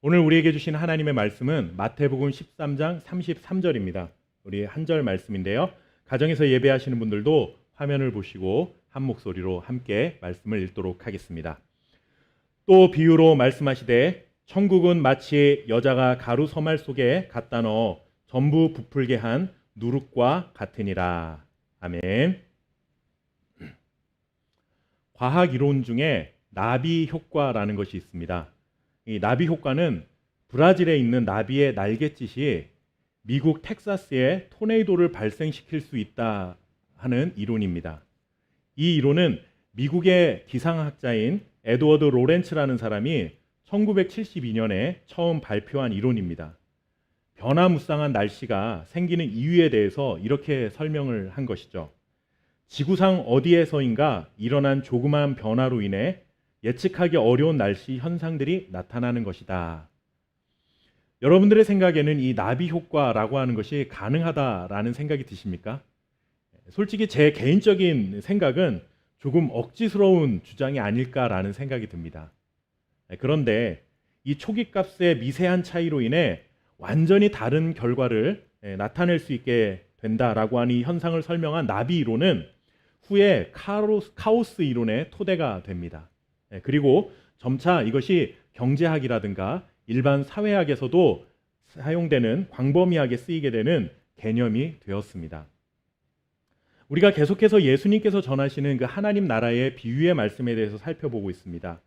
오늘 우리에게 주신 하나님의 말씀은 마태복음 13장 33절입니다. 우리 한 절 말씀인데요. 가정에서 예배하시는 분들도 화면을 보시고 한 목소리로 함께 말씀을 읽도록 하겠습니다. 또 비유로 말씀하시되 천국은 마치 여자가 가루 서말 속에 갖다 넣어 전부 부풀게 한 누룩과 같으니라. 아멘. 과학 이론 중에 나비 효과라는 것이 있습니다. 이 나비 효과는 브라질에 있는 나비의 날갯짓이 미국 텍사스에 토네이도를 발생시킬 수 있다 하는 이론입니다. 이 이론은 미국의 기상학자인 에드워드 로렌츠라는 사람이 1972년에 처음 발표한 이론입니다. 변화무쌍한 날씨가 생기는 이유에 대해서 이렇게 설명을 한 것이죠. 지구상 어디에서인가 일어난 조그마한 변화로 인해 예측하기 어려운 날씨 현상들이 나타나는 것이다. 여러분들의 생각에는 이 나비 효과라고 하는 것이 가능하다라는 생각이 드십니까? 솔직히 제 개인적인 생각은 조금 억지스러운 주장이 아닐까라는 생각이 듭니다. 그런데 이 초기값의 미세한 차이로 인해 완전히 다른 결과를 나타낼 수 있게 된다라고 하는 이 현상을 설명한 나비 이론은 후에 카오스 이론의 토대가 됩니다. 그리고 점차 이것이 경제학이라든가 일반 사회학에서도 사용되는 광범위하게 쓰이게 되는 개념이 되었습니다. 우리가 계속해서 예수님께서 전하시는 그 하나님 나라의 비유의 말씀에 대해서 살펴보고 있습니다.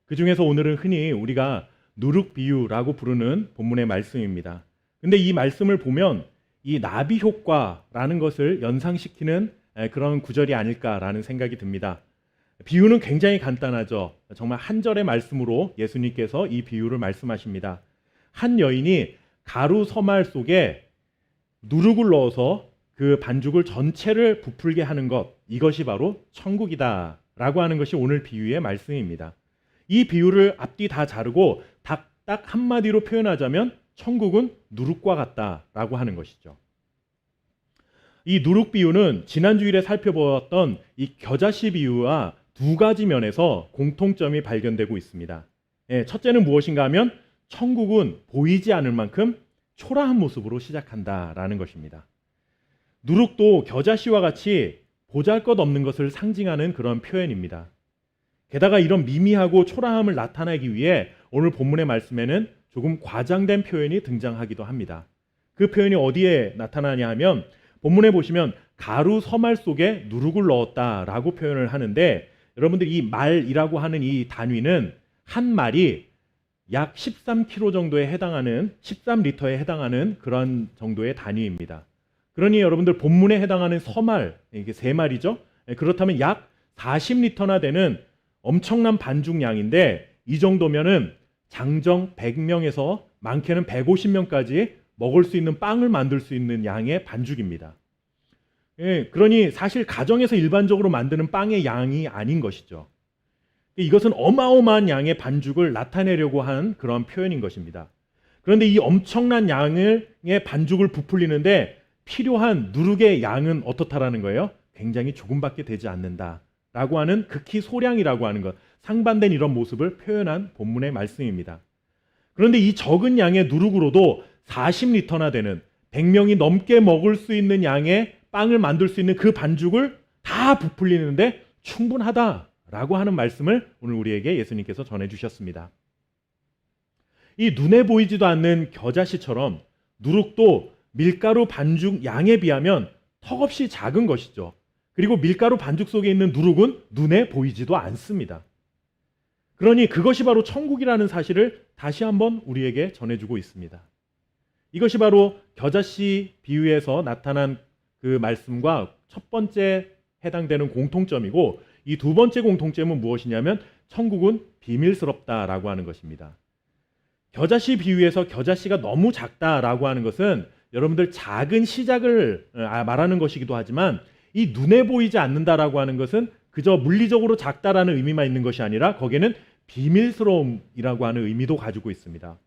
그 중에서 오늘은 흔히 우리가 누룩 비유라고 부르는 본문의 말씀입니다. 근데 이 말씀을 보면 이 나비 효과라는 것을 연상시키는 그런 구절이 아닐까라는 생각이 듭니다. 비유는 굉장히 간단하죠. 정말 한 절의 말씀으로 예수님께서 이 비유를 말씀하십니다. 한 여인이 가루 서말 속에 누룩을 넣어서 그 반죽을 전체를 부풀게 하는 것, 이것이 바로 천국이다 라고 하는 것이 오늘 비유의 말씀입니다. 이 비유를 앞뒤 다 자르고 딱 한마디로 표현하자면 천국은 누룩과 같다라고 하는 것이죠. 이 누룩 비유는 지난 주일에 살펴보았던 이 겨자씨 비유와 두 가지 면에서 공통점이 발견되고 있습니다. 첫째는 무엇인가 하면 천국은 보이지 않을 만큼 초라한 모습으로 시작한다라는 것입니다. 누룩도 겨자씨와 같이 보잘것없는 것을 상징하는 그런 표현입니다. 게다가 이런 미미하고 초라함을 나타내기 위해 오늘 본문의 말씀에는 조금 과장된 표현이 등장하기도 합니다. 그 표현이 어디에 나타나냐 하면 본문에 보시면 가루 서말 속에 누룩을 넣었다라고 표현을 하는데, 여러분들 이 말이라고 하는 이 단위는 한 말이 약 13kg 정도에 해당하는 13리터에 해당하는 그런 정도의 단위입니다. 그러니 여러분들 본문에 해당하는 서말, 이게 세 말이죠. 그렇다면 약 40리터나 되는 엄청난 반죽량인데, 이 정도면은 장정 100명에서 많게는 150명까지 먹을 수 있는 빵을 만들 수 있는 양의 반죽입니다. 그러니 사실 가정에서 일반적으로 만드는 빵의 양이 아닌 것이죠. 이것은 어마어마한 양의 반죽을 나타내려고 한 그런 표현인 것입니다. 그런데 이 엄청난 양의 반죽을 부풀리는데 필요한 누룩의 양은 어떻다라는 거예요? 굉장히 조금밖에 되지 않는다라고 하는 극히 소량이라고 하는 것, 상반된 이런 모습을 표현한 본문의 말씀입니다. 그런데 이 적은 양의 누룩으로도 40리터나 되는 100명이 넘게 먹을 수 있는 양의 빵을 만들 수 있는 그 반죽을 다 부풀리는데 충분하다라고 하는 말씀을 오늘 우리에게 예수님께서 전해주셨습니다. 이 눈에 보이지도 않는 겨자씨처럼 누룩도 밀가루 반죽 양에 비하면 턱없이 작은 것이죠. 그리고 밀가루 반죽 속에 있는 누룩은 눈에 보이지도 않습니다. 그러니 그것이 바로 천국이라는 사실을 다시 한번 우리에게 전해주고 있습니다. 이것이 바로 겨자씨 비유에서 나타난 그 말씀과 첫 번째 해당되는 공통점이고, 이 두 번째 공통점은 무엇이냐면 천국은 비밀스럽다라고 하는 것입니다. 겨자씨 비유에서 겨자씨가 너무 작다라고 하는 것은 여러분들 작은 시작을 말하는 것이기도 하지만, 이 눈에 보이지 않는다라고 하는 것은 그저 물리적으로 작다라는 의미만 있는 것이 아니라 거기에는 비밀스러움이라고 하는 의미도 가지고 있습니다.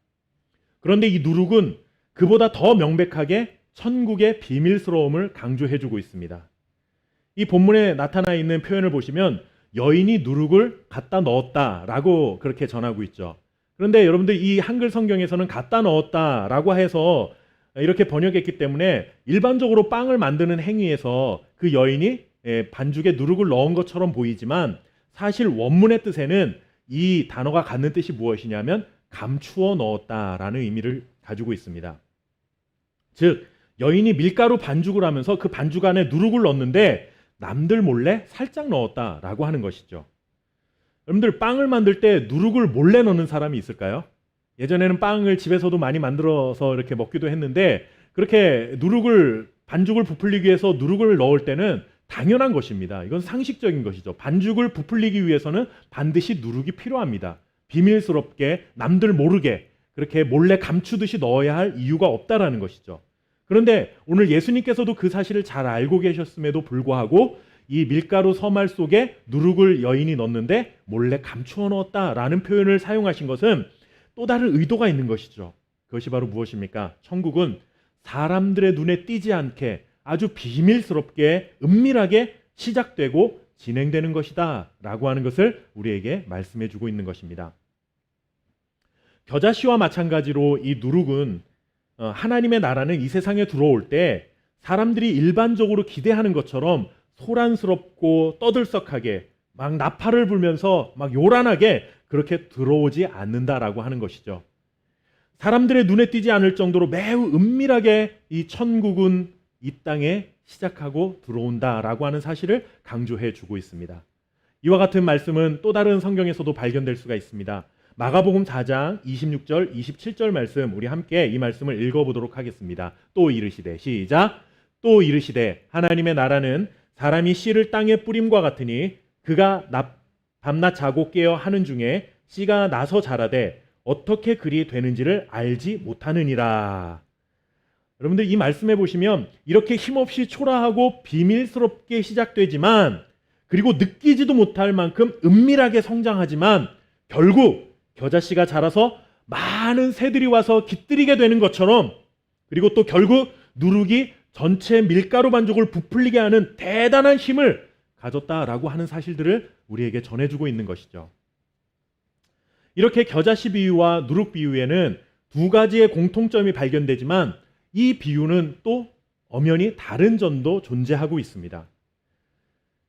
그런데 이 누룩은 그보다 더 명백하게 천국의 비밀스러움을 강조해주고 있습니다. 이 본문에 나타나 있는 표현을 보시면 여인이 누룩을 갖다 넣었다라고 그렇게 전하고 있죠. 그런데 여러분들 이 한글 성경에서는 갖다 넣었다라고 해서 이렇게 번역했기 때문에 일반적으로 빵을 만드는 행위에서 그 여인이 반죽에 누룩을 넣은 것처럼 보이지만 사실 원문의 뜻에는 이 단어가 갖는 뜻이 무엇이냐면 감추어 넣었다라는 의미를 가지고 있습니다. 즉 여인이 밀가루 반죽을 하면서 그 반죽 안에 누룩을 넣었는데 남들 몰래 살짝 넣었다라고 하는 것이죠. 여러분들 빵을 만들 때 누룩을 몰래 넣는 사람이 있을까요? 예전에는 빵을 집에서도 많이 만들어서 이렇게 먹기도 했는데 그렇게 반죽을 부풀리기 위해서 누룩을 넣을 때는 당연한 것입니다. 이건 상식적인 것이죠. 반죽을 부풀리기 위해서는 반드시 누룩이 필요합니다. 비밀스럽게 남들 모르게 그렇게 몰래 감추듯이 넣어야 할 이유가 없다라는 것이죠. 그런데 오늘 예수님께서도 그 사실을 잘 알고 계셨음에도 불구하고 이 밀가루 서말 속에 누룩을 여인이 넣는데 몰래 감추어 넣었다라는 표현을 사용하신 것은 또 다른 의도가 있는 것이죠. 그것이 바로 무엇입니까? 천국은 사람들의 눈에 띄지 않게 아주 비밀스럽게 은밀하게 시작되고 진행되는 것이다 라고 하는 것을 우리에게 말씀해 주고 있는 것입니다. 겨자씨와 마찬가지로 이 누룩은 하나님의 나라는 이 세상에 들어올 때 사람들이 일반적으로 기대하는 것처럼 소란스럽고 떠들썩하게 막 나팔을 불면서 막 요란하게 그렇게 들어오지 않는다라고 하는 것이죠. 사람들의 눈에 띄지 않을 정도로 매우 은밀하게 이 천국은 이 땅에 시작하고 들어온다라고 하는 사실을 강조해 주고 있습니다. 이와 같은 말씀은 또 다른 성경에서도 발견될 수가 있습니다. 마가복음 4장 26절 27절 말씀 우리 함께 이 말씀을 읽어보도록 하겠습니다. 또 이르시되 시작. 또 이르시되 하나님의 나라는 사람이 씨를 땅에 뿌림과 같으니 그가 밤낮 자고 깨어 하는 중에 씨가 나서 자라되 어떻게 그리 되는지를 알지 못하느니라. 여러분들 이 말씀해 보시면 이렇게 힘없이 초라하고 비밀스럽게 시작되지만 그리고 느끼지도 못할 만큼 은밀하게 성장하지만 결국 겨자씨가 자라서 많은 새들이 와서 깃들이게 되는 것처럼 그리고 또 결국 누룩이 전체 밀가루 반죽을 부풀리게 하는 대단한 힘을 가졌다라고 하는 사실들을 우리에게 전해주고 있는 것이죠. 이렇게 겨자씨 비유와 누룩 비유에는 두 가지의 공통점이 발견되지만 이 비유는 또 엄연히 다른 점도 존재하고 있습니다.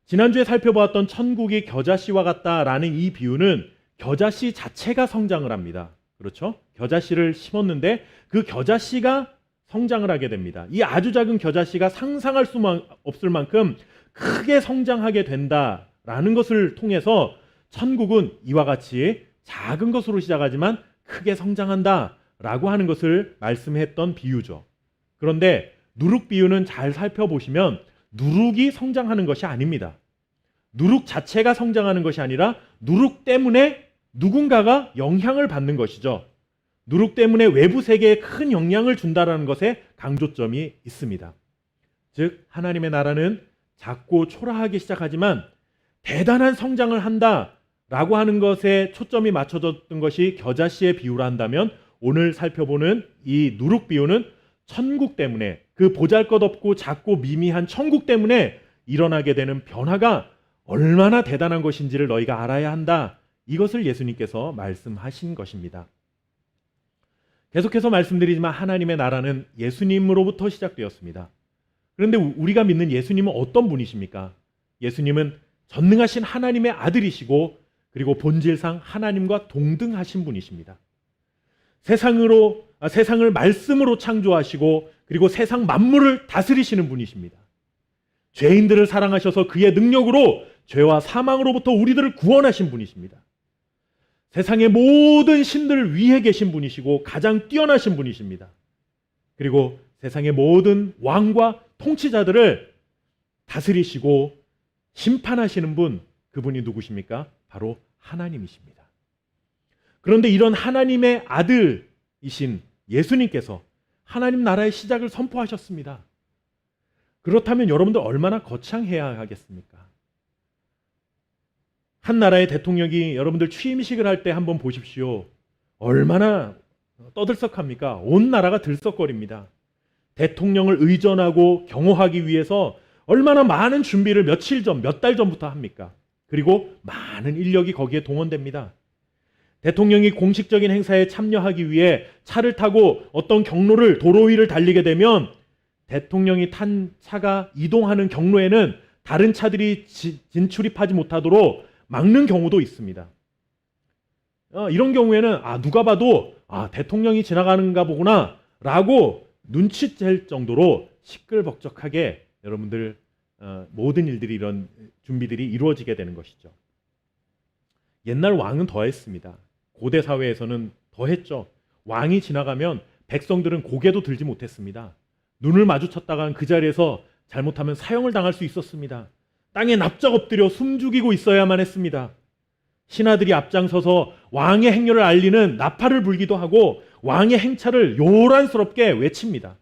지난주에 살펴보았던 천국이 겨자씨와 같다라는 이 비유는 겨자씨 자체가 성장을 합니다. 그렇죠? 겨자씨를 심었는데 그 겨자씨가 성장을 하게 됩니다. 이 아주 작은 겨자씨가 상상할 수 없을 만큼 크게 성장하게 된다라는 것을 통해서 천국은 이와 같이 작은 것으로 시작하지만 크게 성장한다라고 하는 것을 말씀했던 비유죠. 그런데 누룩 비유는 잘 살펴보시면 누룩이 성장하는 것이 아닙니다. 누룩 자체가 성장하는 것이 아니라 누룩 때문에 누군가가 영향을 받는 것이죠. 누룩 때문에 외부 세계에 큰 영향을 준다라는 것에 강조점이 있습니다. 즉 하나님의 나라는 작고 초라하게 시작하지만 대단한 성장을 한다라고 하는 것에 초점이 맞춰졌던 것이 겨자씨의 비유라 한다면 오늘 살펴보는 이 누룩 비유는 천국 때문에 그 보잘것없고 작고 미미한 천국 때문에 일어나게 되는 변화가 얼마나 대단한 것인지를 너희가 알아야 한다. 이것을 예수님께서 말씀하신 것입니다. 계속해서 말씀드리지만 하나님의 나라는 예수님으로부터 시작되었습니다. 그런데 우리가 믿는 예수님은 어떤 분이십니까? 예수님은 전능하신 하나님의 아들이시고 그리고 본질상 하나님과 동등하신 분이십니다. 세상을 말씀으로 창조하시고 그리고 세상 만물을 다스리시는 분이십니다. 죄인들을 사랑하셔서 그의 능력으로 죄와 사망으로부터 우리들을 구원하신 분이십니다. 세상의 모든 신들 위에 계신 분이시고 가장 뛰어나신 분이십니다. 그리고 세상의 모든 왕과 통치자들을 다스리시고 심판하시는 분, 그분이 누구십니까? 바로 하나님이십니다. 그런데 이런 하나님의 아들이신 예수님께서 하나님 나라의 시작을 선포하셨습니다. 그렇다면 여러분들 얼마나 거창해야 하겠습니까? 한 나라의 대통령이 여러분들 취임식을 할 때 한번 보십시오. 얼마나 떠들썩합니까? 온 나라가 들썩거립니다. 대통령을 의전하고 경호하기 위해서 얼마나 많은 준비를 며칠 전, 몇 달 전부터 합니까? 그리고 많은 인력이 거기에 동원됩니다. 대통령이 공식적인 행사에 참여하기 위해 차를 타고 어떤 경로를 도로 위를 달리게 되면 대통령이 탄 차가 이동하는 경로에는 다른 차들이 진출입하지 못하도록 막는 경우도 있습니다. 이런 경우에는 누가 봐도 대통령이 지나가는가 보구나 라고 눈치챌 정도로 시끌벅적하게 여러분들 모든 일들이 이런 준비들이 이루어지게 되는 것이죠. 옛날 왕은 더했습니다. 고대 사회에서는 더했죠. 왕이 지나가면 백성들은 고개도 들지 못했습니다. 눈을 마주쳤다간 그 자리에서 잘못하면 사형을 당할 수 있었습니다. 땅에 납작 엎드려 숨죽이고 있어야만 했습니다. 신하들이 앞장서서 왕의 행렬을 알리는 나팔을 불기도 하고 왕의 행차를 요란스럽게 외칩니다.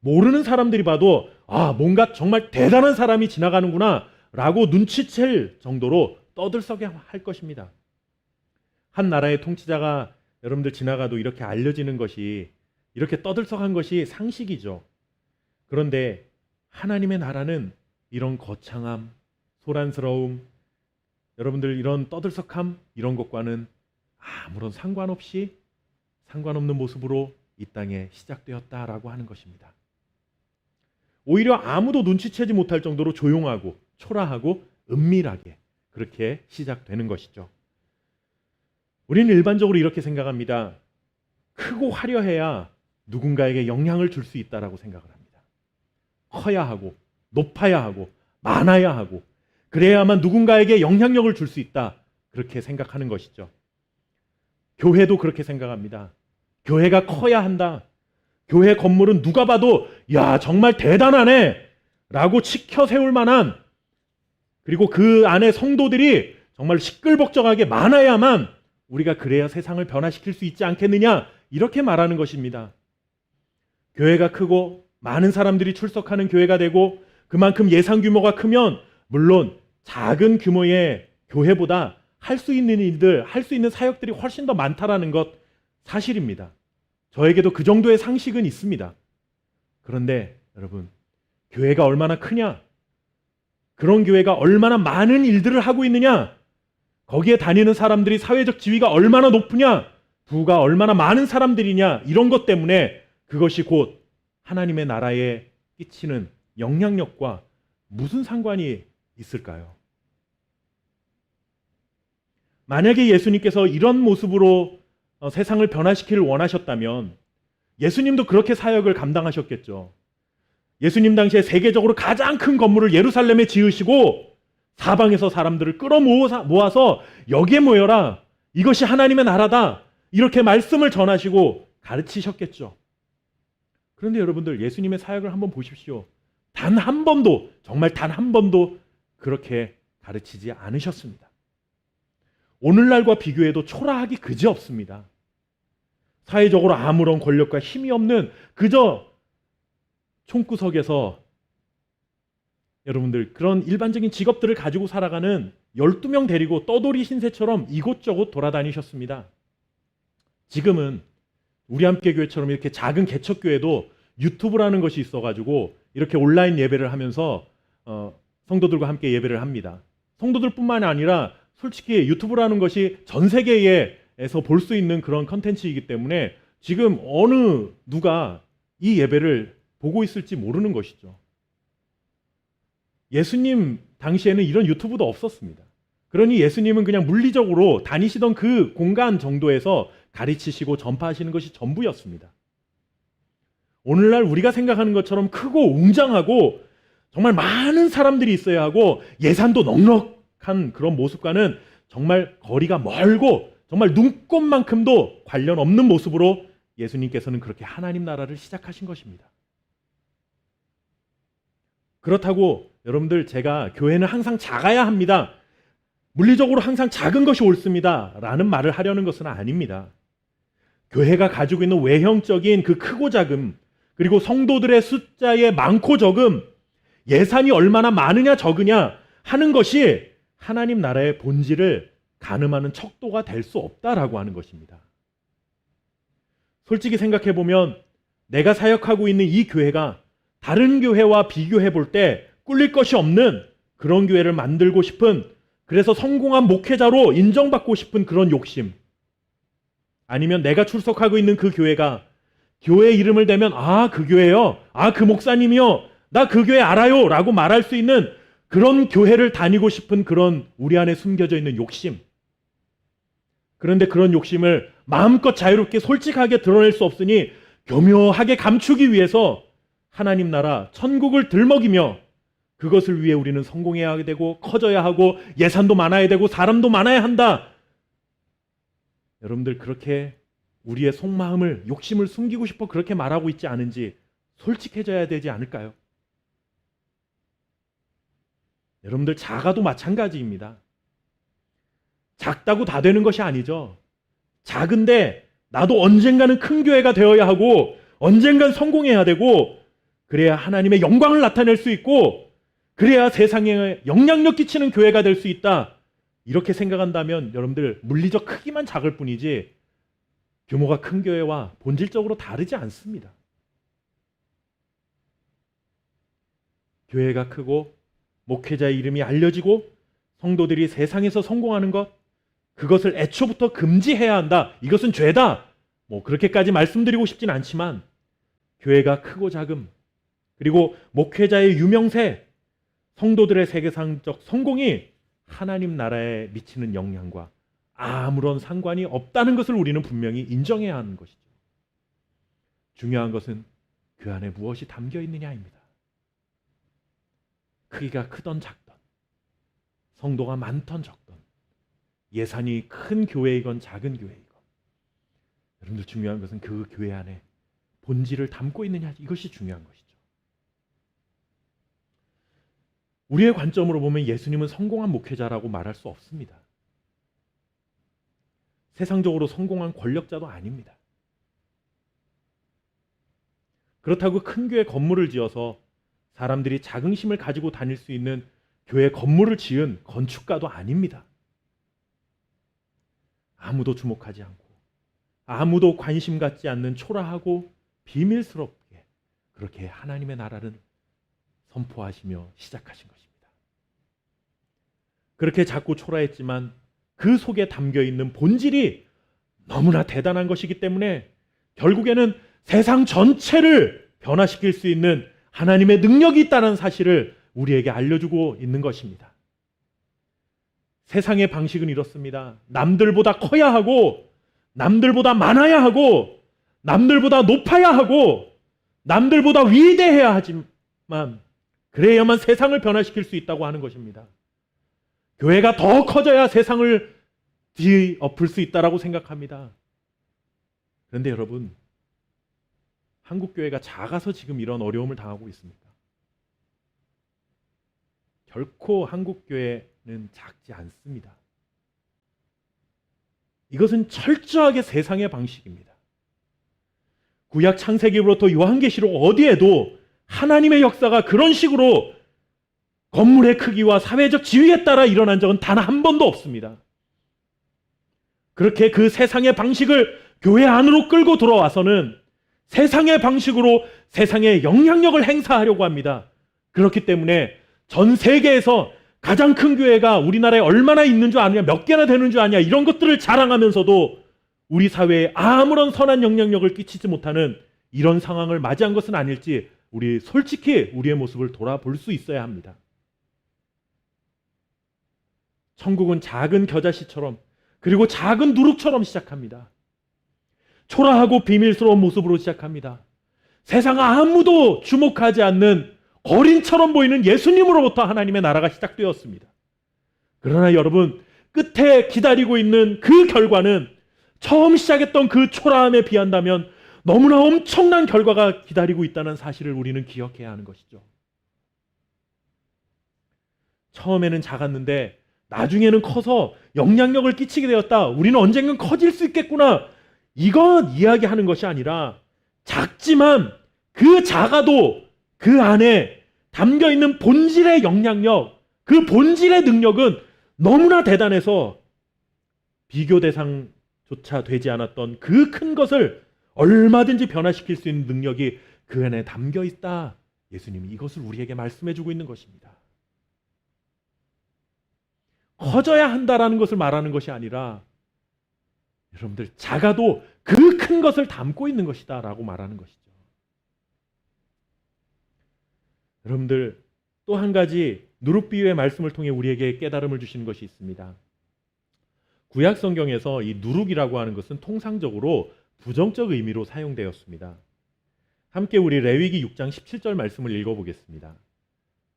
모르는 사람들이 봐도 뭔가 정말 대단한 사람이 지나가는구나 라고 눈치챌 정도로 떠들썩해 할 것입니다. 한 나라의 통치자가 여러분들 지나가도 이렇게 알려지는 것이, 이렇게 떠들썩한 것이 상식이죠. 그런데 하나님의 나라는 이런 거창함, 소란스러움, 여러분들 이런 떠들썩함, 이런 것과는 아무런 상관없는 모습으로 이 땅에 시작되었다라고 하는 것입니다. 오히려 아무도 눈치채지 못할 정도로 조용하고 초라하고 은밀하게 그렇게 시작되는 것이죠. 우리는 일반적으로 이렇게 생각합니다. 크고 화려해야 누군가에게 영향을 줄 수 있다라고 생각을 합니다. 커야 하고 높아야 하고 많아야 하고 그래야만 누군가에게 영향력을 줄 수 있다, 그렇게 생각하는 것이죠. 교회도 그렇게 생각합니다. 교회가 커야 한다. 교회 건물은 누가 봐도 정말 대단하네 라고 치켜 세울 만한, 그리고 그 안에 성도들이 정말 시끌벅적하게 많아야만 우리가 그래야 세상을 변화시킬 수 있지 않겠느냐, 이렇게 말하는 것입니다. 교회가 크고 많은 사람들이 출석하는 교회가 되고 그만큼 예산 규모가 크면 물론 작은 규모의 교회보다 할 수 있는 일들, 할 수 있는 사역들이 훨씬 더 많다라는 것 사실입니다. 저에게도 그 정도의 상식은 있습니다. 그런데 여러분, 교회가 얼마나 크냐, 그런 교회가 얼마나 많은 일들을 하고 있느냐, 거기에 다니는 사람들이 사회적 지위가 얼마나 높으냐, 부가 얼마나 많은 사람들이냐, 이런 것 때문에 그것이 곧 하나님의 나라에 끼치는 영향력과 무슨 상관이 있을까요? 만약에 예수님께서 이런 모습으로 세상을 변화시키기를 원하셨다면 예수님도 그렇게 사역을 감당하셨겠죠. 예수님 당시에 세계적으로 가장 큰 건물을 예루살렘에 지으시고 사방에서 사람들을 끌어모아서 여기에 모여라, 이것이 하나님의 나라다, 이렇게 말씀을 전하시고 가르치셨겠죠. 그런데 여러분들, 예수님의 사역을 한번 보십시오. 단 한 번도, 정말 단 한 번도 그렇게 가르치지 않으셨습니다. 오늘날과 비교해도 초라하기 그지없습니다. 사회적으로 아무런 권력과 힘이 없는 그저 총구석에서 여러분들 그런 일반적인 직업들을 가지고 살아가는 12명 데리고 떠돌이 신세처럼 이곳저곳 돌아다니셨습니다. 지금은 우리 함께 교회처럼 이렇게 작은 개척교회도 유튜브라는 것이 있어가지고 이렇게 온라인 예배를 하면서 성도들과 함께 예배를 합니다. 성도들뿐만 아니라 솔직히 유튜브라는 것이 전 세계에서 볼 수 있는 그런 컨텐츠이기 때문에 지금 어느 누가 이 예배를 보고 있을지 모르는 것이죠. 예수님 당시에는 이런 유튜브도 없었습니다. 그러니 예수님은 그냥 물리적으로 다니시던 그 공간 정도에서 가르치시고 전파하시는 것이 전부였습니다. 오늘날 우리가 생각하는 것처럼 크고 웅장하고 정말 많은 사람들이 있어야 하고 예산도 넉넉한 그런 모습과는 정말 거리가 멀고 정말 눈꼽만큼도 관련 없는 모습으로 예수님께서는 그렇게 하나님 나라를 시작하신 것입니다. 그렇다고 여러분들, 제가 교회는 항상 작아야 합니다, 물리적으로 항상 작은 것이 옳습니다 라는 말을 하려는 것은 아닙니다. 교회가 가지고 있는 외형적인 그 크고 작음, 그리고 성도들의 숫자의 많고 적음, 예산이 얼마나 많으냐 적으냐 하는 것이 하나님 나라의 본질을 가늠하는 척도가 될 수 없다라고 하는 것입니다. 솔직히 생각해 보면 내가 사역하고 있는 이 교회가 다른 교회와 비교해 볼 때 꿀릴 것이 없는 그런 교회를 만들고 싶은, 그래서 성공한 목회자로 인정받고 싶은 그런 욕심, 아니면 내가 출석하고 있는 그 교회가 교회 이름을 대면 아, 그 교회요? 아, 그 목사님이요? 나 그 교회 알아요? 라고 말할 수 있는 그런 교회를 다니고 싶은 그런 우리 안에 숨겨져 있는 욕심. 그런데 그런 욕심을 마음껏 자유롭게 솔직하게 드러낼 수 없으니 교묘하게 감추기 위해서 하나님 나라, 천국을 들먹이며 그것을 위해 우리는 성공해야 되고 커져야 하고 예산도 많아야 되고 사람도 많아야 한다. 여러분들 그렇게 우리의 속마음을, 욕심을 숨기고 싶어 그렇게 말하고 있지 않은지 솔직해져야 되지 않을까요? 여러분들 작아도 마찬가지입니다. 작다고 다 되는 것이 아니죠. 작은데 나도 언젠가는 큰 교회가 되어야 하고 언젠간 성공해야 되고 그래야 하나님의 영광을 나타낼 수 있고 그래야 세상에 영향력 끼치는 교회가 될 수 있다. 이렇게 생각한다면 여러분들 물리적 크기만 작을 뿐이지 규모가 큰 교회와 본질적으로 다르지 않습니다. 교회가 크고 목회자의 이름이 알려지고 성도들이 세상에서 성공하는 것, 그것을 애초부터 금지해야 한다. 이것은 죄다. 그렇게까지 말씀드리고 싶진 않지만 교회가 크고 작음, 그리고 목회자의 유명세, 성도들의 세계상적 성공이 하나님 나라에 미치는 영향과 아무런 상관이 없다는 것을 우리는 분명히 인정해야 하는 것이죠. 중요한 것은 그 안에 무엇이 담겨 있느냐입니다. 크기가 크던 작던, 성도가 많던 적던, 예산이 큰 교회이건 작은 교회이건, 여러분들 중요한 것은 그 교회 안에 본질을 담고 있느냐, 이것이 중요한 것이죠. 우리의 관점으로 보면 예수님은 성공한 목회자라고 말할 수 없습니다. 세상적으로 성공한 권력자도 아닙니다. 그렇다고 큰 교회 건물을 지어서 사람들이 자긍심을 가지고 다닐 수 있는 교회 건물을 지은 건축가도 아닙니다. 아무도 주목하지 않고 아무도 관심 갖지 않는 초라하고 비밀스럽게 그렇게 하나님의 나라를 선포하시며 시작하신 것입니다. 그렇게 작고 초라했지만 그 속에 담겨 있는 본질이 너무나 대단한 것이기 때문에 결국에는 세상 전체를 변화시킬 수 있는 하나님의 능력이 있다는 사실을 우리에게 알려주고 있는 것입니다. 세상의 방식은 이렇습니다. 남들보다 커야 하고, 남들보다 많아야 하고, 남들보다 높아야 하고, 남들보다 위대해야 하지만 그래야만 세상을 변화시킬 수 있다고 하는 것입니다. 교회가 더 커져야 세상을 뒤엎을 수 있다라고 생각합니다. 그런데 여러분, 한국교회가 작아서 지금 이런 어려움을 당하고 있습니까? 결코 한국교회는 작지 않습니다. 이것은 철저하게 세상의 방식입니다. 구약 창세기부터 요한계시록 어디에도 하나님의 역사가 그런 식으로 건물의 크기와 사회적 지위에 따라 일어난 적은 단 한 번도 없습니다. 그렇게 그 세상의 방식을 교회 안으로 끌고 들어와서는 세상의 방식으로 세상에 영향력을 행사하려고 합니다. 그렇기 때문에 전 세계에서 가장 큰 교회가 우리나라에 얼마나 있는 줄 아느냐, 몇 개나 되는 줄 아냐, 이런 것들을 자랑하면서도 우리 사회에 아무런 선한 영향력을 끼치지 못하는 이런 상황을 맞이한 것은 아닐지 우리 솔직히 우리의 모습을 돌아볼 수 있어야 합니다. 천국은 작은 겨자씨처럼 그리고 작은 누룩처럼 시작합니다. 초라하고 비밀스러운 모습으로 시작합니다. 세상 아무도 주목하지 않는 거린처럼 보이는 예수님으로부터 하나님의 나라가 시작되었습니다. 그러나 여러분, 끝에 기다리고 있는 그 결과는 처음 시작했던 그 초라함에 비한다면 너무나 엄청난 결과가 기다리고 있다는 사실을 우리는 기억해야 하는 것이죠. 처음에는 작았는데 나중에는 커서 영향력을 끼치게 되었다. 우리는 언젠간 커질 수 있겠구나. 이건 이야기하는 것이 아니라 작지만 그 작아도 그 안에 담겨있는 본질의 영향력, 그 본질의 능력은 너무나 대단해서 비교 대상조차 되지 않았던 그 큰 것을 얼마든지 변화시킬 수 있는 능력이 그 안에 담겨있다. 예수님이 이것을 우리에게 말씀해주고 있는 것입니다. 커져야 한다라는 것을 말하는 것이 아니라 여러분들 작아도 그 큰 것을 담고 있는 것이다 라고 말하는 것이죠. 여러분들, 또 한 가지 누룩비유의 말씀을 통해 우리에게 깨달음을 주시는 것이 있습니다. 구약 성경에서 이 누룩이라고 하는 것은 통상적으로 부정적 의미로 사용되었습니다. 함께 우리 레위기 6장 17절 말씀을 읽어보겠습니다.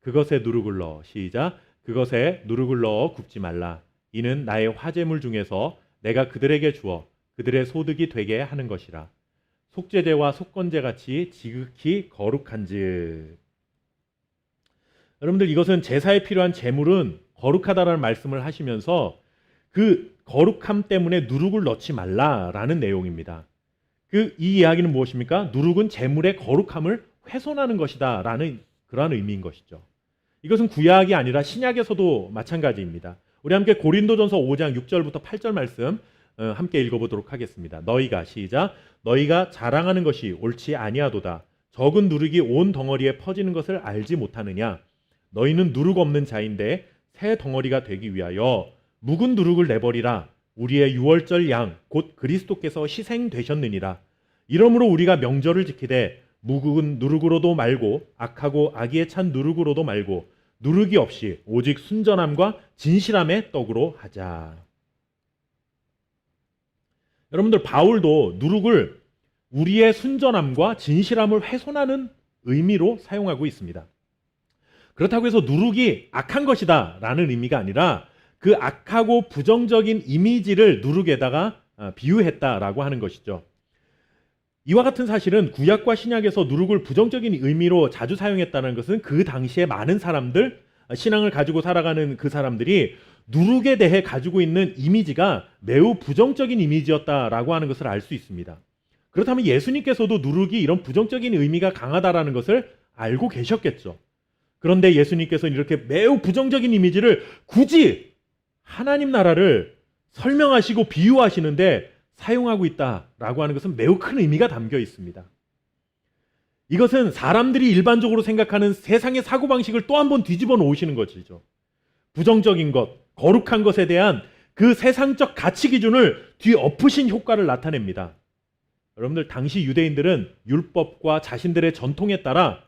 그것에 누룩을 넣어, 시작. 그것에 누룩을 넣어 굽지 말라. 이는 나의 화제물 중에서 내가 그들에게 주어 그들의 소득이 되게 하는 것이라. 속죄제와 속건제 같이 지극히 거룩한즉. 여러분들, 이것은 제사에 필요한 제물은 거룩하다라는 말씀을 하시면서 그 거룩함 때문에 누룩을 넣지 말라라는 내용입니다. 이 이야기는 무엇입니까? 누룩은 제물의 거룩함을 훼손하는 것이다 라는 그러한 의미인 것이죠. 이것은 구약이 아니라 신약에서도 마찬가지입니다. 우리 함께 고린도전서 5장 6절부터 8절 말씀 함께 읽어보도록 하겠습니다. 너희가, 시작. 너희가 자랑하는 것이 옳지 아니하도다. 적은 누룩이 온 덩어리에 퍼지는 것을 알지 못하느냐. 너희는 누룩 없는 자인데 새 덩어리가 되기 위하여 묵은 누룩을 내버리라. 우리의 유월절 양 곧 그리스도께서 희생되셨느니라. 이러므로 우리가 명절을 지키되 묵은 누룩으로도 말고 악하고 악의에 찬 누룩으로도 말고 누룩이 없이 오직 순전함과 진실함의 떡으로 하자. 여러분들, 바울도 누룩을 우리의 순전함과 진실함을 훼손하는 의미로 사용하고 있습니다. 그렇다고 해서 누룩이 악한 것이다 라는 의미가 아니라 그 악하고 부정적인 이미지를 누룩에다가 비유했다라고 하는 것이죠. 이와 같은 사실은 구약과 신약에서 누룩을 부정적인 의미로 자주 사용했다는 것은 그 당시에 많은 사람들, 신앙을 가지고 살아가는 그 사람들이 누룩에 대해 가지고 있는 이미지가 매우 부정적인 이미지였다라고 하는 것을 알 수 있습니다. 그렇다면 예수님께서도 누룩이 이런 부정적인 의미가 강하다라는 것을 알고 계셨겠죠. 그런데 예수님께서는 이렇게 매우 부정적인 이미지를 굳이 하나님 나라를 설명하시고 비유하시는데 사용하고 있다라고 하는 것은 매우 큰 의미가 담겨 있습니다. 이것은 사람들이 일반적으로 생각하는 세상의 사고방식을 또 한 번 뒤집어 놓으시는 것이죠. 부정적인 것, 거룩한 것에 대한 그 세상적 가치 기준을 뒤엎으신 효과를 나타냅니다. 여러분들, 당시 유대인들은 율법과 자신들의 전통에 따라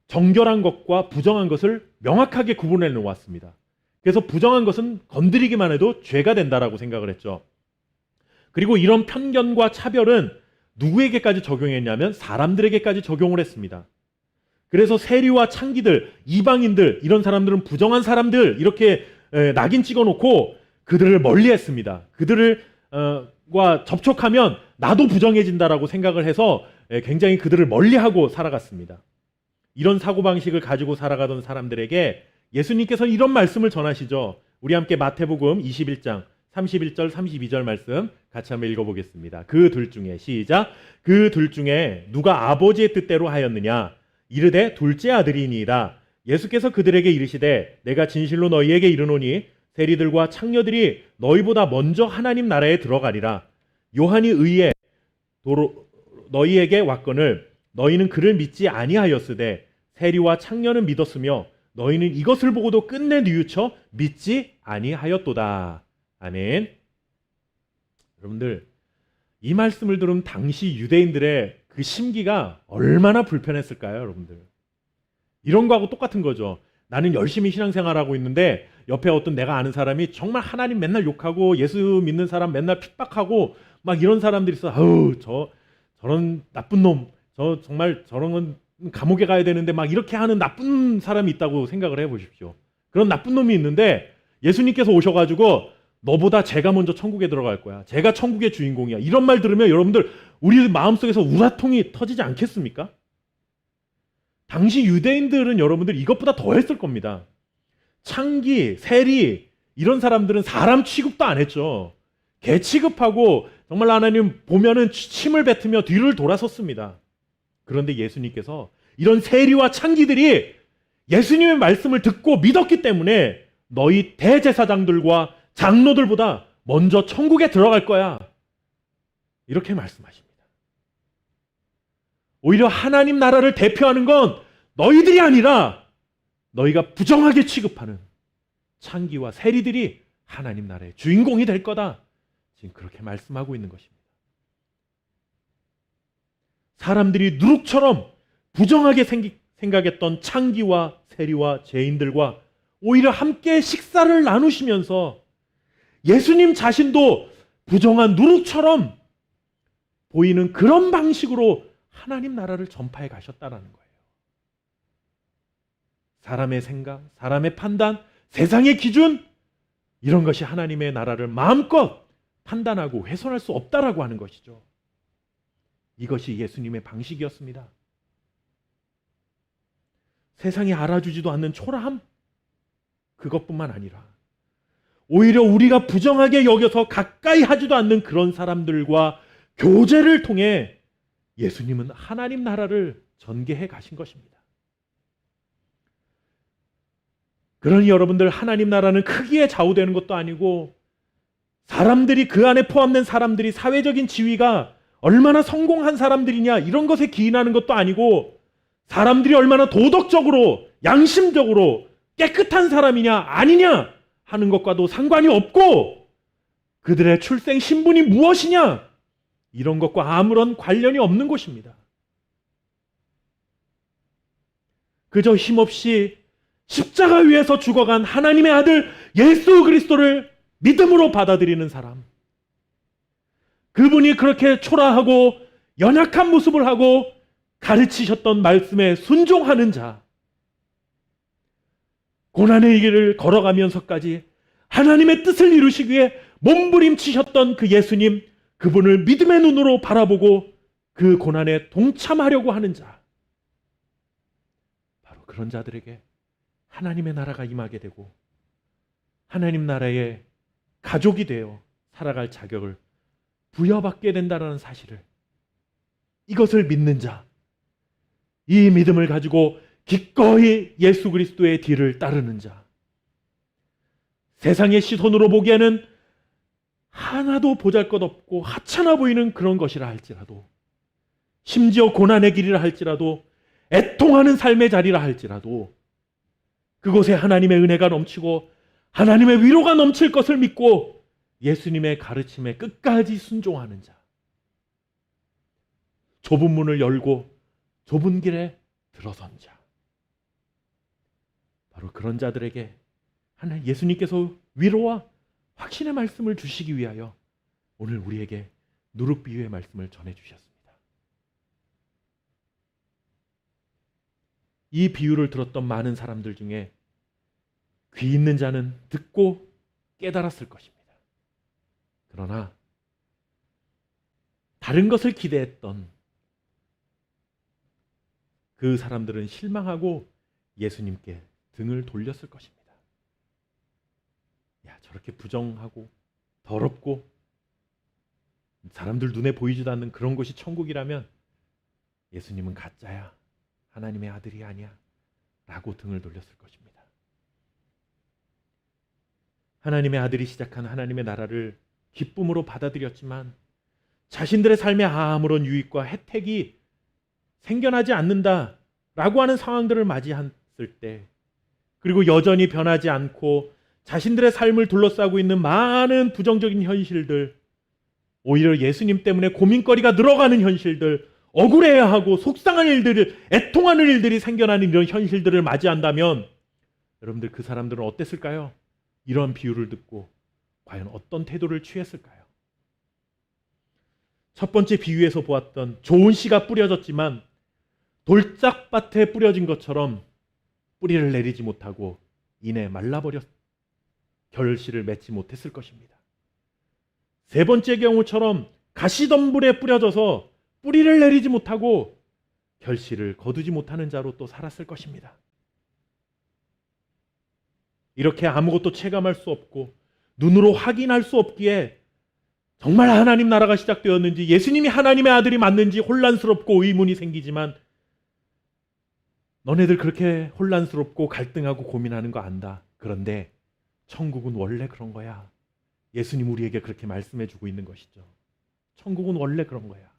정결한 것과 부정한 것을 명확하게 구분해 놓았습니다. 그래서 부정한 것은 건드리기만 해도 죄가 된다라고 생각을 했죠. 그리고 이런 편견과 차별은 누구에게까지 적용했냐면 사람들에게까지 적용을 했습니다. 그래서 세리와 창기들, 이방인들, 이런 사람들은 부정한 사람들 이렇게 낙인 찍어놓고 그들을 멀리했습니다. 그들과 접촉하면 나도 부정해진다라고 생각을 해서 굉장히 그들을 멀리하고 살아갔습니다. 이런 사고방식을 가지고 살아가던 사람들에게 예수님께서 이런 말씀을 전하시죠. 우리 함께 마태복음 21장 31절 32절 말씀 같이 한번 읽어보겠습니다. 그 둘 중에, 시작. 그 둘 중에 누가 아버지의 뜻대로 하였느냐. 이르되 둘째 아들이니이다. 예수께서 그들에게 이르시되 내가 진실로 너희에게 이르노니 세리들과 창녀들이 너희보다 먼저 하나님 나라에 들어가리라. 요한이 의에 너희에게 왔거늘 너희는 그를 믿지 아니하였으되 세리와 창녀는 믿었으며 너희는 이것을 보고도 끝내 뉘우쳐 믿지 아니하였도다. 아멘. 여러분들, 이 말씀을 들은 당시 유대인들의 그 심기가 얼마나 불편했을까요, 여러분들? 이런 거하고 똑같은 거죠. 나는 열심히 신앙생활하고 있는데 옆에 어떤 내가 아는 사람이 정말 하나님 맨날 욕하고 예수 믿는 사람 맨날 핍박하고 막 이런 사람들이 있어. 아우, 저런 나쁜 놈, 정말 저런 건 감옥에 가야 되는데 막 이렇게 하는 나쁜 사람이 있다고 생각을 해보십시오. 그런 나쁜 놈이 있는데 예수님께서 오셔가지고 너보다 제가 먼저 천국에 들어갈 거야. 제가 천국의 주인공이야. 이런 말 들으면 여러분들 우리 마음속에서 우라통이 터지지 않겠습니까? 당시 유대인들은 여러분들 이것보다 더 했을 겁니다. 창기, 세리 이런 사람들은 사람 취급도 안 했죠. 개 취급하고 정말 하나님 보면은 침을 뱉으며 뒤를 돌아섰습니다. 그런데 예수님께서 이런 세리와 창기들이 예수님의 말씀을 듣고 믿었기 때문에 너희 대제사장들과 장로들보다 먼저 천국에 들어갈 거야. 이렇게 말씀하십니다. 오히려 하나님 나라를 대표하는 건 너희들이 아니라 너희가 부정하게 취급하는 창기와 세리들이 하나님 나라의 주인공이 될 거다. 지금 그렇게 말씀하고 있는 것입니다. 사람들이 누룩처럼 부정하게 생각했던 창기와 세리와 죄인들과 오히려 함께 식사를 나누시면서 예수님 자신도 부정한 누룩처럼 보이는 그런 방식으로 하나님 나라를 전파해 가셨다는 거예요. 사람의 생각, 사람의 판단, 세상의 기준, 이런 것이 하나님의 나라를 마음껏 판단하고 훼손할 수 없다라고 하는 것이죠. 이것이 예수님의 방식이었습니다. 세상이 알아주지도 않는 초라함, 그것뿐만 아니라 오히려 우리가 부정하게 여겨서 가까이 하지도 않는 그런 사람들과 교제를 통해 예수님은 하나님 나라를 전개해 가신 것입니다. 그러니 여러분들, 하나님 나라는 크기에 좌우되는 것도 아니고 사람들이, 그 안에 포함된 사람들이 사회적인 지위가 얼마나 성공한 사람들이냐 이런 것에 기인하는 것도 아니고 사람들이 얼마나 도덕적으로 양심적으로 깨끗한 사람이냐 아니냐 하는 것과도 상관이 없고 그들의 출생 신분이 무엇이냐 이런 것과 아무런 관련이 없는 것입니다. 그저 힘없이 십자가 위에서 죽어간 하나님의 아들 예수 그리스도를 믿음으로 받아들이는 사람, 그분이 그렇게 초라하고 연약한 모습을 하고 가르치셨던 말씀에 순종하는 자, 고난의 길을 걸어가면서까지 하나님의 뜻을 이루시기 위해 몸부림치셨던 그 예수님, 그분을 믿음의 눈으로 바라보고 그 고난에 동참하려고 하는 자, 바로 그런 자들에게 하나님의 나라가 임하게 되고 하나님 나라의 가족이 되어 살아갈 자격을 부여받게 된다는 사실을, 이것을 믿는 자, 이 믿음을 가지고 기꺼이 예수 그리스도의 뒤를 따르는 자, 세상의 시선으로 보기에는 하나도 보잘것없고 하찮아 보이는 그런 것이라 할지라도, 심지어 고난의 길이라 할지라도, 애통하는 삶의 자리라 할지라도 그곳에 하나님의 은혜가 넘치고 하나님의 위로가 넘칠 것을 믿고 예수님의 가르침에 끝까지 순종하는 자, 좁은 문을 열고 좁은 길에 들어선 자, 바로 그런 자들에게 하나님 예수님께서 위로와 확신의 말씀을 주시기 위하여 오늘 우리에게 누룩 비유의 말씀을 전해주셨습니다. 이 비유를 들었던 많은 사람들 중에 귀 있는 자는 듣고 깨달았을 것입니다. 그러나 다른 것을 기대했던 그 사람들은 실망하고 예수님께 등을 돌렸을 것입니다. 야, 저렇게 부정하고 더럽고 사람들 눈에 보이지도 않는 그런 곳이 천국이라면 예수님은 가짜야, 하나님의 아들이 아니야 라고 등을 돌렸을 것입니다. 하나님의 아들이 시작한 하나님의 나라를 기쁨으로 받아들였지만 자신들의 삶에 아무런 유익과 혜택이 생겨나지 않는다라고 하는 상황들을 맞이했을 때, 그리고 여전히 변하지 않고 자신들의 삶을 둘러싸고 있는 많은 부정적인 현실들, 오히려 예수님 때문에 고민거리가 늘어가는 현실들, 억울해하고 속상한 일들을, 애통하는 일들이 생겨나는 이런 현실들을 맞이한다면 여러분들, 그 사람들은 어땠을까요? 이런 비유를 듣고 과연 어떤 태도를 취했을까요? 첫 번째 비유에서 보았던 좋은 씨가 뿌려졌지만 돌짝밭에 뿌려진 것처럼 뿌리를 내리지 못하고 이내 말라버렸, 결실을 맺지 못했을 것입니다. 세 번째 경우처럼 가시덤불에 뿌려져서 뿌리를 내리지 못하고 결실을 거두지 못하는 자로 또 살았을 것입니다. 이렇게 아무것도 체감할 수 없고 눈으로 확인할 수 없기에 정말 하나님 나라가 시작되었는지, 예수님이 하나님의 아들이 맞는지 혼란스럽고 의문이 생기지만, 너네들 그렇게 혼란스럽고 갈등하고 고민하는 거 안다. 그런데 천국은 원래 그런 거야. 예수님 우리에게 그렇게 말씀해 주고 있는 것이죠. 천국은 원래 그런 거야.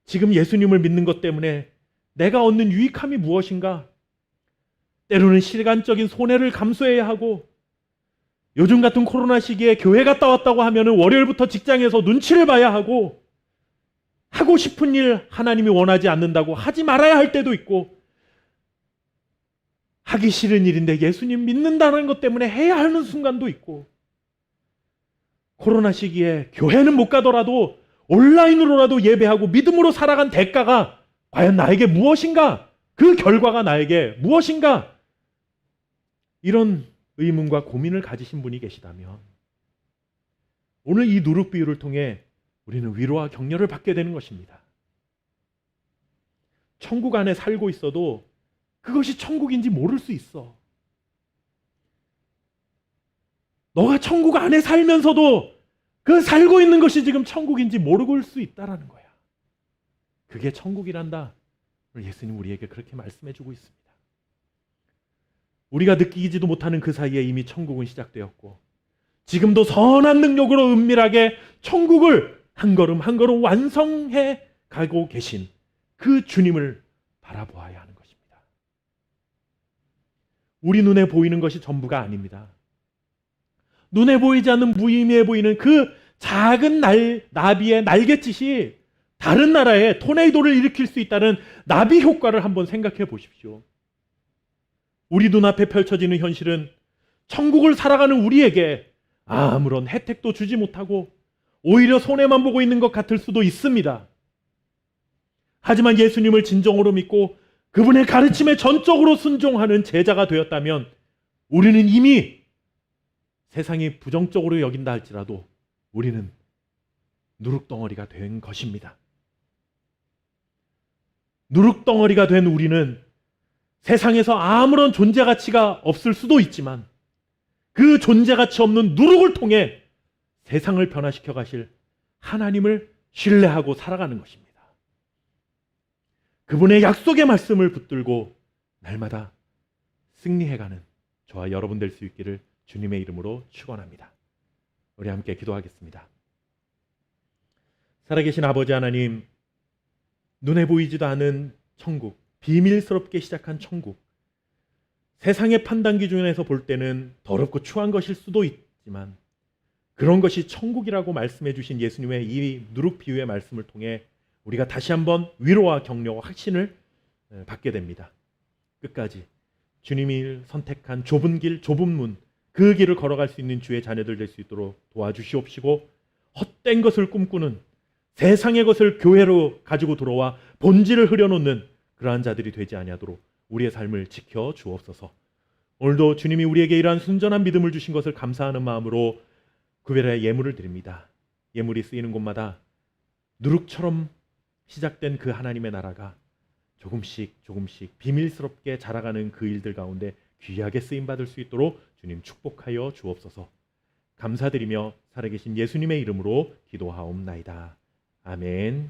지금 예수님을 믿는 것 때문에 내가 얻는 유익함이 무엇인가? 때로는 시간적인 손해를 감수해야 하고, 요즘 같은 코로나 시기에 교회 갔다 왔다고 하면 월요일부터 직장에서 눈치를 봐야 하고, 하고 싶은 일 하나님이 원하지 않는다고 하지 말아야 할 때도 있고, 하기 싫은 일인데 예수님 믿는다는 것 때문에 해야 하는 순간도 있고, 코로나 시기에 교회는 못 가더라도 온라인으로라도 예배하고 믿음으로 살아간 대가가 과연 나에게 무엇인가? 그 결과가 나에게 무엇인가? 이런 의문과 고민을 가지신 분이 계시다면 오늘 이 누룩 비유를 통해 우리는 위로와 격려를 받게 되는 것입니다. 천국 안에 살고 있어도 그것이 천국인지 모를 수 있어. 너가 천국 안에 살면서도 그 살고 있는 것이 지금 천국인지 모를 수 있다라는 거야. 그게 천국이란다. 오늘 예수님 우리에게 그렇게 말씀해 주고 있습니다. 우리가 느끼지도 못하는 그 사이에 이미 천국은 시작되었고, 지금도 선한 능력으로 은밀하게 천국을 한 걸음 한 걸음 완성해 가고 계신 그 주님을 바라보아야 하는 것입니다. 우리 눈에 보이는 것이 전부가 아닙니다. 눈에 보이지 않는 무의미해 보이는 그 작은 나비의 날갯짓이 다른 나라에 토네이도를 일으킬 수 있다는 나비 효과를 한번 생각해 보십시오. 우리 눈앞에 펼쳐지는 현실은 천국을 살아가는 우리에게 아무런 혜택도 주지 못하고 오히려 손해만 보고 있는 것 같을 수도 있습니다. 하지만 예수님을 진정으로 믿고 그분의 가르침에 전적으로 순종하는 제자가 되었다면 우리는 이미 세상이 부정적으로 여긴다 할지라도 우리는 누룩덩어리가 된 것입니다. 누룩덩어리가 된 우리는 세상에서 아무런 존재 가치가 없을 수도 있지만 그 존재 가치 없는 누룩을 통해 세상을 변화시켜 가실 하나님을 신뢰하고 살아가는 것입니다. 그분의 약속의 말씀을 붙들고 날마다 승리해가는 저와 여러분 될 수 있기를 주님의 이름으로 축원합니다. 우리 함께 기도하겠습니다. 살아계신 아버지 하나님, 눈에 보이지도 않은 천국, 비밀스럽게 시작한 천국, 세상의 판단 기준에서 볼 때는 더럽고 추한 것일 수도 있지만 그런 것이 천국이라고 말씀해 주신 예수님의 이 누룩 비유의 말씀을 통해 우리가 다시 한번 위로와 격려와 확신을 받게 됩니다. 끝까지 주님이 선택한 좁은 길, 좁은 문, 그 길을 걸어갈 수 있는 주의 자녀들 될 수 있도록 도와주시옵시고, 헛된 것을 꿈꾸는, 세상의 것을 교회로 가지고 들어와 본질을 흐려놓는 그러한 자들이 되지 아니하도록 우리의 삶을 지켜 주옵소서. 오늘도 주님이 우리에게 이러한 순전한 믿음을 주신 것을 감사하는 마음으로 구별의 예물을 드립니다. 예물이 쓰이는 곳마다 누룩처럼 시작된 그 하나님의 나라가 조금씩 비밀스럽게 자라가는 그 일들 가운데 귀하게 쓰임받을 수 있도록 주님 축복하여 주옵소서. 감사드리며 살아계신 예수님의 이름으로 기도하옵나이다. 아멘.